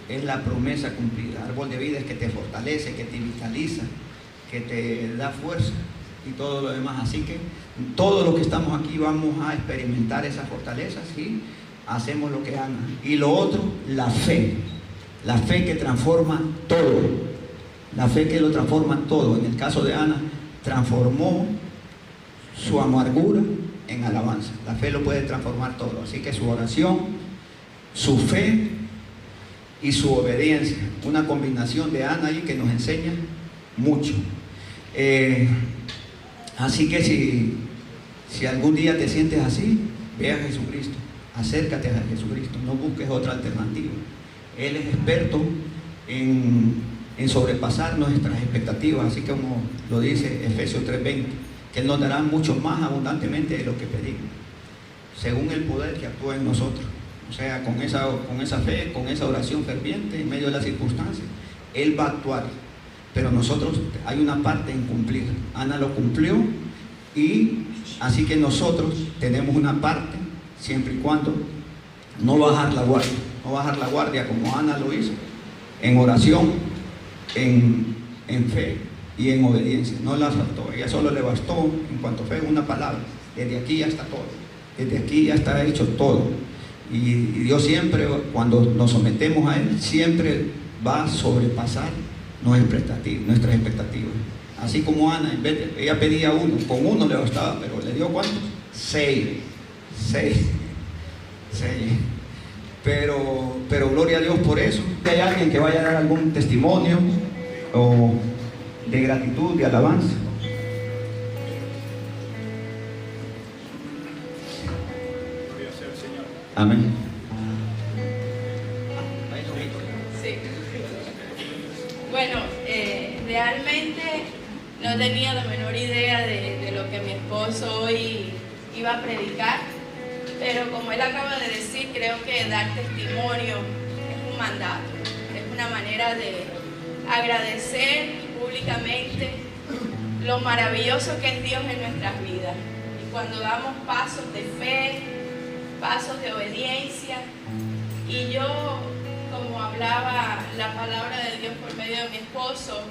Es la promesa cumplida. Árbol de vida es que te fortalece, que te vitaliza, que te da fuerza y todo lo demás. Así que todos los que estamos aquí vamos a experimentar esas fortalezas si hacemos lo que Ana. Y lo otro, la fe. La fe que transforma todo. La fe que lo transforma todo. En el caso de Ana, transformó su amargura en alabanza. La fe lo puede transformar todo. Así que su oración, su fe y su obediencia, una combinación de Ana ahí que nos enseña mucho. Así que si algún día te sientes así, ve a Jesucristo, acércate a Jesucristo, no busques otra alternativa. Él es experto en sobrepasar nuestras expectativas, así como lo dice Efesios 3:20, que Él nos dará mucho más abundantemente de lo que pedimos, según el poder que actúa en nosotros. O sea, con esa fe, con esa oración ferviente en medio de las circunstancias, Él va a actuar. Pero nosotros hay una parte en cumplir. Ana lo cumplió, y así que nosotros tenemos una parte, siempre y cuando no bajar la guardia. No bajar la guardia como Ana lo hizo, en oración, en fe y en obediencia. No la faltó. Ella solo le bastó, en cuanto fue una palabra: desde aquí ya está todo. Desde aquí ya está hecho todo. Y Dios siempre, cuando nos sometemos a Él, siempre va a sobrepasar nuestras expectativas. Así como Ana, en vez de, ella pedía uno, con uno le bastaba, pero le dio ¿cuántos? 6. Pero gloria a Dios por eso. Si hay alguien que vaya a dar algún testimonio o de gratitud, de alabanza. Amén. Sí. Bueno, realmente No tenía la menor idea de lo que mi esposo hoy iba a predicar, pero como él acaba de decir, creo que dar testimonio es un mandato, es una manera de agradecer públicamente lo maravilloso que es Dios en nuestras vidas. Y cuando damos pasos de fe, pasos de obediencia, y yo, como hablaba la palabra de Dios por medio de mi esposo,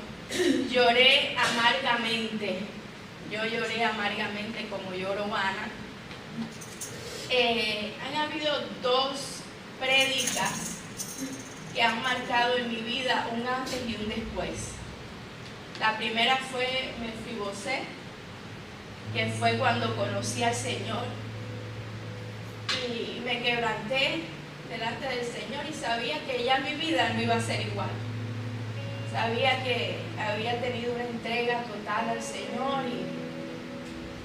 lloré amargamente. Yo lloré amargamente como lloró Ana. Han habido 2 prédicas que han marcado en mi vida un antes y un después. La primera fue Mefibosé, que fue cuando conocí al Señor y me quebranté delante del Señor y sabía que ya mi vida no iba a ser igual. Sabía que había tenido una entrega total al Señor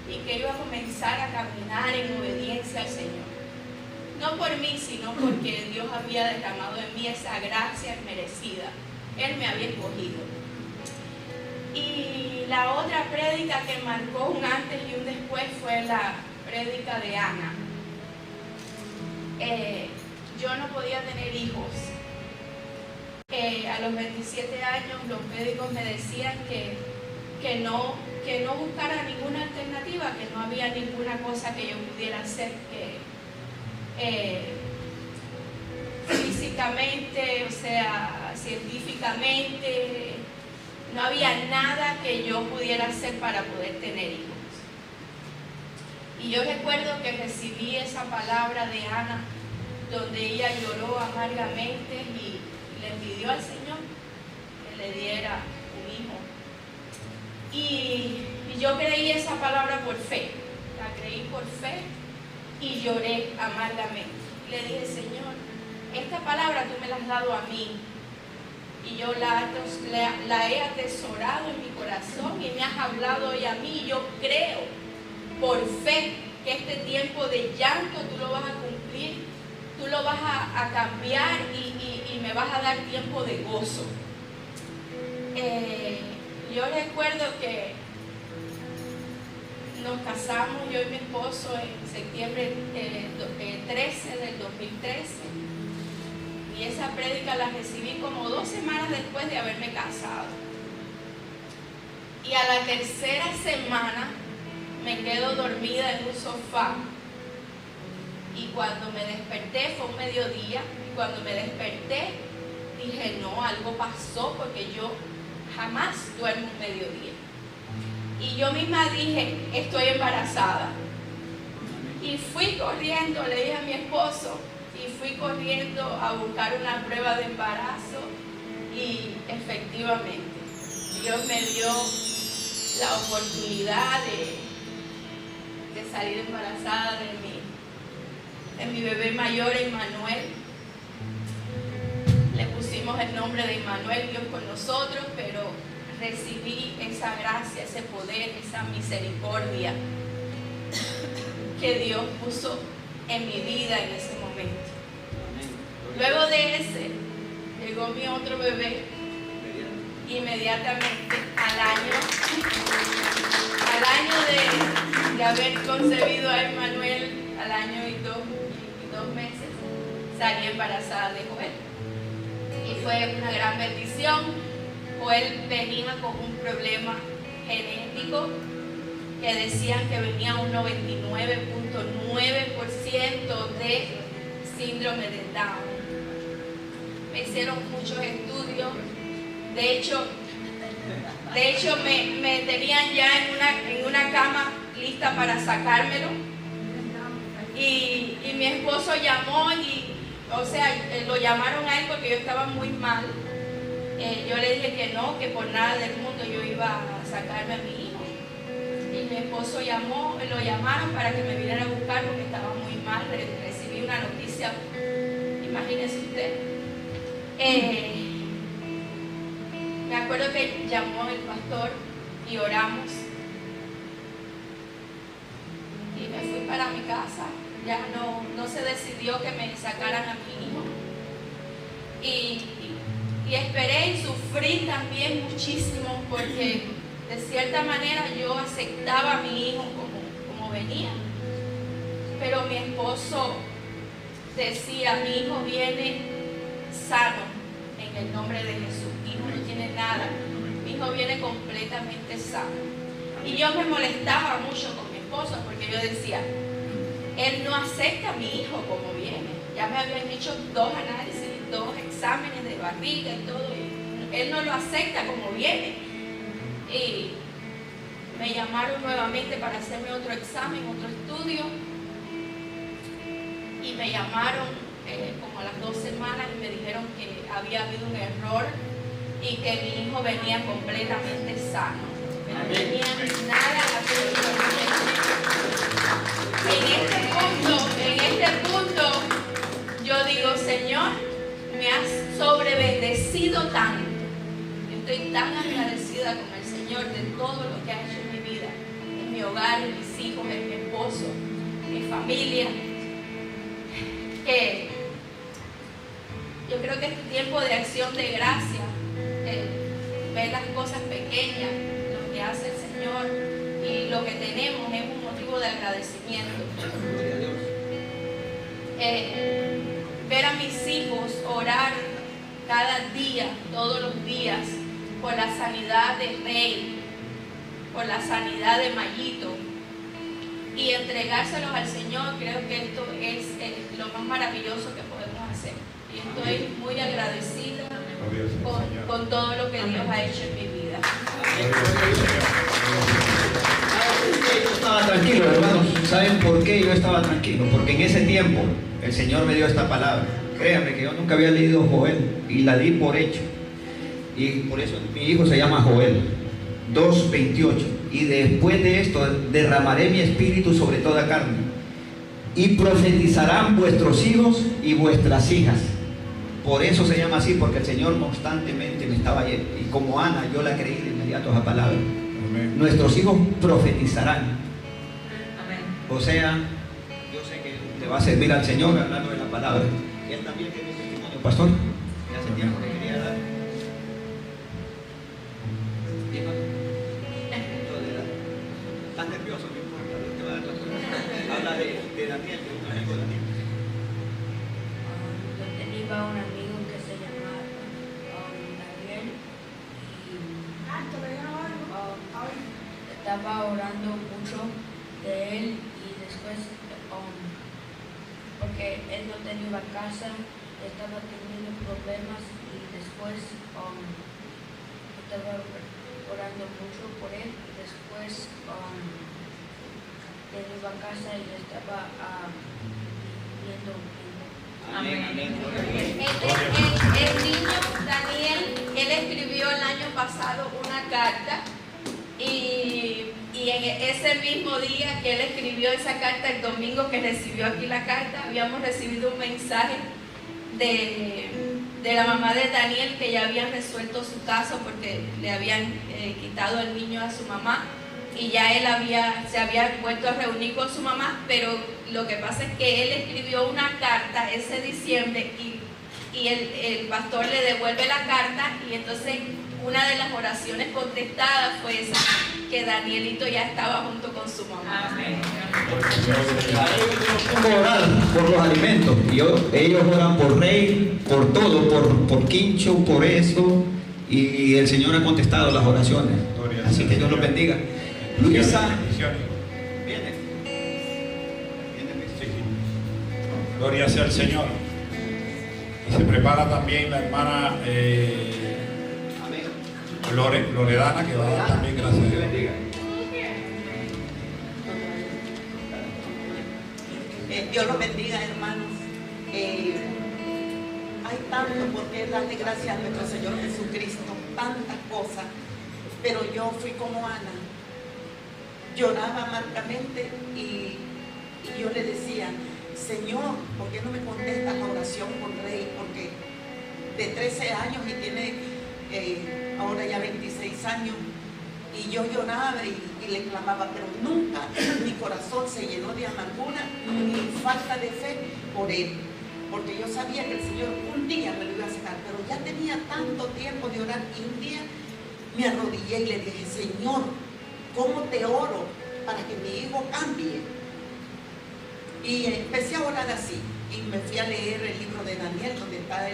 y que iba a comenzar a caminar en obediencia al Señor. No por mí, sino porque Dios había derramado en mí esa gracia merecida. Él me había escogido. Y la otra prédica que marcó un antes y un después fue la prédica de Ana. Yo no podía tener hijos. A los 27 años los médicos me decían que no buscara ninguna alternativa, que no había ninguna cosa que yo pudiera hacer que físicamente, o sea, científicamente, no había nada que yo pudiera hacer para poder tener hijos. Y yo recuerdo que recibí esa palabra de Ana, donde ella lloró amargamente y le pidió al Señor que le diera un hijo. Y yo creí esa palabra por fe, la creí por fe y lloré amargamente. Le dije, Señor, esta palabra tú me la has dado a mí y yo la he atesorado en mi corazón y me has hablado hoy a mí. Y yo creo por fe que este tiempo de llanto tú lo vas a cumplir, tú lo vas a cambiar y me vas a dar tiempo de gozo. Yo recuerdo que nos casamos, yo y mi esposo, en septiembre 13 del 2013, y esa prédica la recibí como 2 semanas después de haberme casado. Y a la tercera semana me quedo dormida en un sofá, y cuando me desperté fue un mediodía, y cuando me desperté dije, no, algo pasó, porque yo jamás duermo un mediodía. Y yo misma dije, estoy embarazada. Y fui corriendo, le dije a mi esposo, y fui corriendo a buscar una prueba de embarazo, y efectivamente Dios me dio la oportunidad de salir embarazada de mi bebé mayor, Emmanuel. Le pusimos el nombre de Emmanuel, Dios con nosotros, pero recibí esa gracia, ese poder, esa misericordia que Dios puso en mi vida en ese momento. Luego de ese, llegó mi otro bebé, inmediatamente al año de haber concebido a Emmanuel, al año y dos meses, salí embarazada de Joel. Y fue una gran bendición. Joel venía con un problema genético que decían que venía un 99.9% de síndrome de Down. Me hicieron muchos estudios. De hecho me tenían ya en una cama lista para sacármelo. Y mi esposo llamó lo llamaron a él porque yo estaba muy mal. Yo le dije que no, que por nada del mundo yo iba a sacarme a mi hijo. Y mi esposo lo llamaron para que me viniera a buscar porque estaba muy mal. Recibí una noticia, imagínese usted. Me acuerdo que llamó el pastor y oramos. Y me fui para mi casa. Ya no se decidió que me sacaran a mi hijo. Y esperé y sufrí también muchísimo porque de cierta manera yo aceptaba a mi hijo como venía. Pero mi esposo decía, mi hijo viene sano en el nombre de Jesús. Mi hijo no tiene nada. Mi hijo viene completamente sano. Y yo me molestaba mucho con mi esposo porque yo decía, él no acepta a mi hijo como viene. Ya me habían hecho 2 análisis, 2 exámenes de barriga y todo. Y él no lo acepta como viene. Y me llamaron nuevamente para hacerme otro examen, otro estudio. Y me llamaron como a las 2 semanas y me dijeron que había habido un error y que mi hijo venía completamente sano. Que no tenía nada absolutamente. En este punto, yo digo, Señor, me has sobrebendecido tanto. Yo estoy tan agradecida con el Señor de todo lo que ha hecho en mi vida, en mi hogar, en mis hijos, en mi esposo, en mi familia. Que yo creo que este tiempo de acción de gracia, ver las cosas pequeñas, lo que hace el Señor y lo que tenemos es un motivo de agradecimiento. Ver a mis hijos orar cada día, todos los días, por la sanidad de Rey, por la sanidad de Mayito, y entregárselos al Señor, creo que esto es lo más maravilloso que podemos hacer. Y estoy muy agradecida con todo lo que Dios ha hecho en mi vida. Yo estaba tranquilo, hermanos. ¿Saben por qué yo estaba tranquilo? Porque en ese tiempo el Señor me dio esta palabra. Créanme que yo nunca había leído Joel y la di por hecho. Y por eso mi hijo se llama Joel 2:28. Y después de esto derramaré mi espíritu sobre toda carne. Y profetizarán vuestros hijos y vuestras hijas. Por eso se llama así, porque el Señor constantemente me estaba yendo. Y como Ana, yo la creí de inmediato esa palabra. Amén. Nuestros hijos profetizarán. Amén. O sea, yo sé que le va a servir al Señor hablando de la palabra. Y él también tiene testimonio, pastor. Y hace tiempo que quería dar. ¿Estás nervioso? No importa, Dios te va a dar la cosa. Habla de Daniel, de un amigo de Daniel. Yo tenía un amigo que se llamaba Daniel y estaba orando mucho de él y después porque él no tenía casa, estaba teniendo problemas y después estaba orando mucho por él y después tenía casa y estaba viendo. Amén, amén. El niño Daniel, él escribió el año pasado una carta y en ese mismo día que él escribió esa carta, el domingo que recibió aquí la carta, habíamos recibido un mensaje de la mamá de Daniel que ya habían resuelto su caso porque le habían quitado el niño a su mamá y ya él se había vuelto a reunir con su mamá, pero lo que pasa es que él escribió una carta ese diciembre y el pastor le devuelve la carta y entonces una de las oraciones contestadas fue esa, que Danielito ya estaba junto con su mamá. Amén. A ellos orar por los alimentos. Ellos oran por Rey, por todo, por Quincho, por eso. Y el Señor ha contestado las oraciones. Así que Dios los bendiga. Luisa, viene. Gloria sea al Señor. Y se prepara también la hermana Loredana, que va a dar también gracias a Dios. Dios los bendiga, hermanos. Hay tanto por qué darle gracias a nuestro Señor Jesucristo, tantas cosas, pero yo fui como Ana, lloraba amargamente y yo le decía, Señor, ¿por qué no me contestas la oración por Rey? Porque de 13 años y tiene ahora ya 26 años, y yo lloraba y le clamaba, pero nunca mi corazón se llenó de amargura ni falta de fe por él, porque yo sabía que el Señor un día me lo iba a sacar, pero ya tenía tanto tiempo de orar y un día me arrodillé y le dije, Señor, ¿cómo te oro para que mi hijo cambie? Y empecé a orar así, y me fui a leer el libro de Daniel, donde está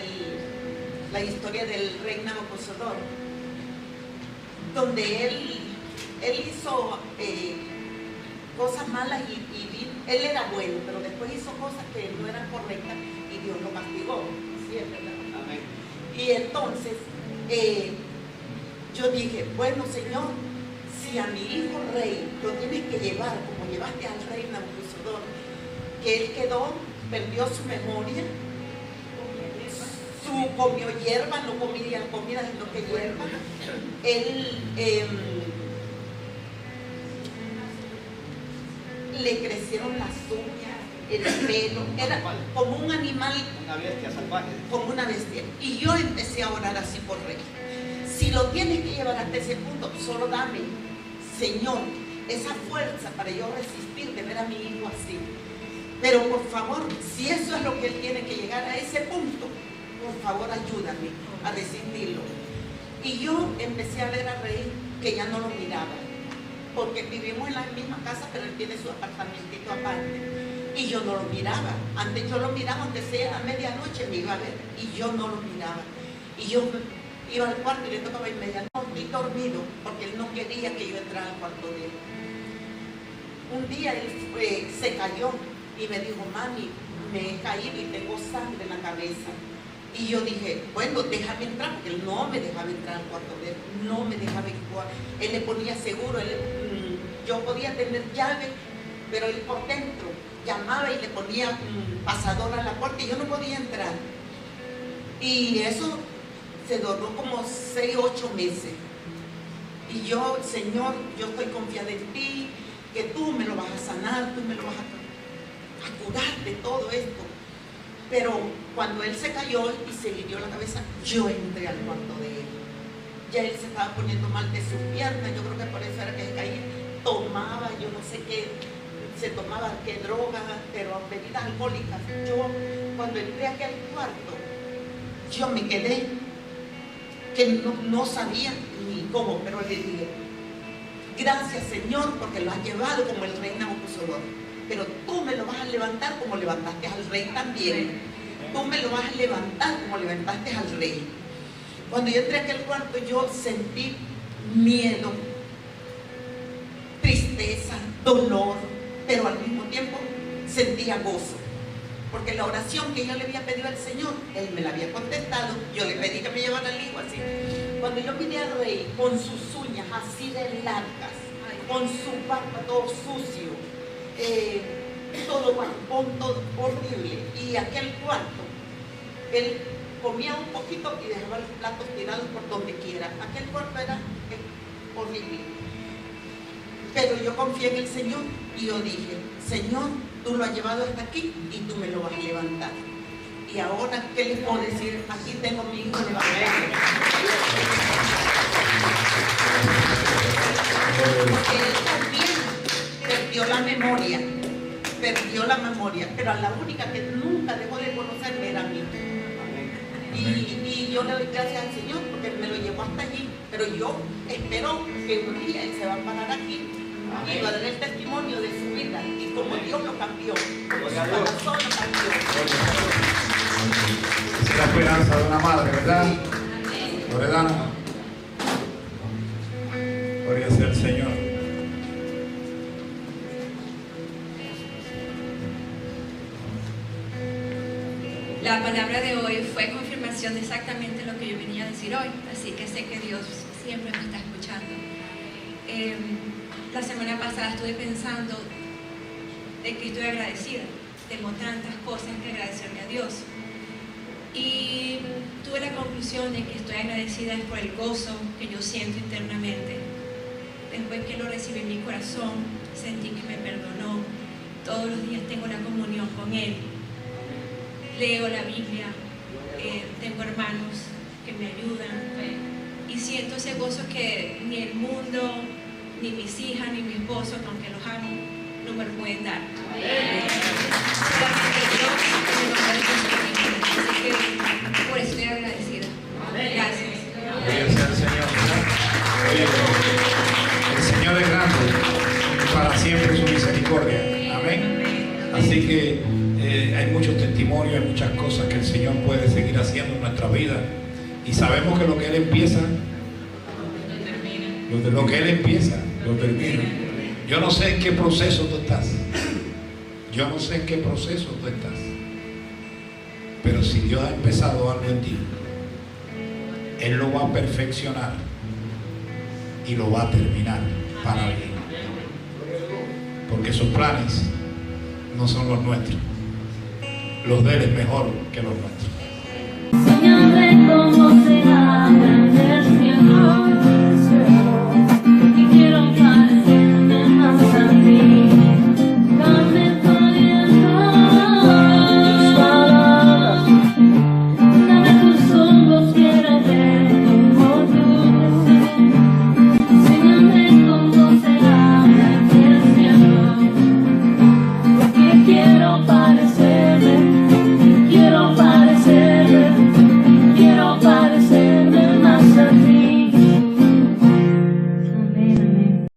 la historia del rey Nabucodonosor, donde él hizo cosas malas y él era bueno, pero después hizo cosas que no eran correctas y Dios lo castigó. ¿Sí es verdad? Amén. Y entonces yo dije, bueno, Señor, si a mi hijo rey lo tienes que llevar como llevaste al rey Nabucodonosor, que él perdió su memoria, comió hierba, no comía comida, sino que hierba. Él le crecieron las uñas, el pelo, era como un animal, una bestia salvaje, como una bestia. Y yo empecé a orar así por rey. Si lo tienes que llevar hasta ese punto, solo dame, Señor, esa fuerza para yo resistir de ver a mi hijo así. Pero por favor, si eso es lo que él tiene que llegar a ese punto, por favor ayúdame a resistirlo. Y yo empecé a ver a Rey que ya no lo miraba, porque vivimos en la misma casa, pero él tiene su apartamentito aparte. Y yo no lo miraba. Antes yo lo miraba, aunque sea a medianoche me iba a ver, y yo no lo miraba. Y yo iba al cuarto y le tocaba y me decía, no, estoy dormido, porque él no quería que yo entrara al cuarto de él. Un día él se cayó y me dijo, mami, me he caído y tengo sangre en la cabeza. Y yo dije, bueno, déjame entrar, porque él no me dejaba entrar al cuarto de él, no me dejaba entrar. Él le ponía seguro, yo podía tener llave, pero él por dentro llamaba y le ponía pasador a la puerta y yo no podía entrar. Y eso se duró como 6 o 8 meses. Y yo, Señor, yo estoy confiada en ti, que tú me lo vas a sanar, tú me lo vas a curar de todo esto. Pero cuando él se cayó y se le dio la cabeza, yo entré al cuarto de él. Ya él se estaba poniendo mal de sus piernas, yo creo que por eso era que se caía. Tomaba, yo no sé qué, se tomaba qué drogas, pero bebidas alcohólicas. Yo, cuando entré a aquel cuarto, yo me quedé, que no sabía ni cómo, pero le dije, gracias Señor, porque lo has llevado como el rey Nabucodonosor. Pero tú me lo vas a levantar como levantaste al rey también. Tú me lo vas a levantar como levantaste al rey. Cuando yo entré a aquel cuarto, yo sentí miedo, tristeza, dolor, pero al mismo tiempo sentía gozo. Porque la oración que yo le había pedido al Señor, Él me la había contestado. Yo le pedí que me llevara el hijo así. Cuando yo miré al rey con sus uñas así de largas, con su barba todo sucio, todo barbón, todo horrible, y aquel cuarto, él comía un poquito y dejaba los platos tirados por donde quiera. Aquel cuarto era horrible, pero yo confié en el Señor y yo dije, Señor, tú lo has llevado hasta aquí y tú me lo vas a levantar. Y ahora, ¿qué les puedo decir? Aquí tengo mi hijo levantado. Porque él también perdió la memoria, pero a la única que nunca dejó de conocerme era a mí. Y yo le doy gracias al Señor porque Él me lo llevó hasta allí, pero yo espero que un día Él se va a parar aquí y va a dar el testimonio de su vida y como Dios lo cambió, como su corazón lo cambió. Es la esperanza de una madre, ¿verdad? Loredana. Gloria sea el Señor. La palabra de hoy fue confirmación de exactamente lo que yo venía a decir hoy, así que sé que Dios siempre me está escuchando. La semana pasada estuve pensando de que estoy agradecida, tengo tantas cosas que agradecerle a Dios y tuve la conclusión de que estoy agradecida por el gozo que yo siento internamente. Después que lo recibí en mi corazón, sentí que me perdonó, todos los días tengo la comunión con Él. Leo la Biblia, tengo hermanos que me ayudan y siento ese gozo que ni el mundo, ni mis hijas, ni mi esposo, que aunque los amo, no me lo pueden dar. Solamente Dios me lo puede conseguir. Así que por eso estoy agradecida. Gracias. Gloria sea el Señor. Señor puede seguir haciendo en nuestra vida. Y sabemos que lo que Él empieza, lo que Él empieza, lo termina. Yo no sé en qué proceso tú estás. Yo no sé en qué proceso tú estás. Pero si Dios ha empezado algo en ti, Él lo va a perfeccionar y lo va a terminar para bien. Porque sus planes no son los nuestros. Los de Él es mejor que los nuestros.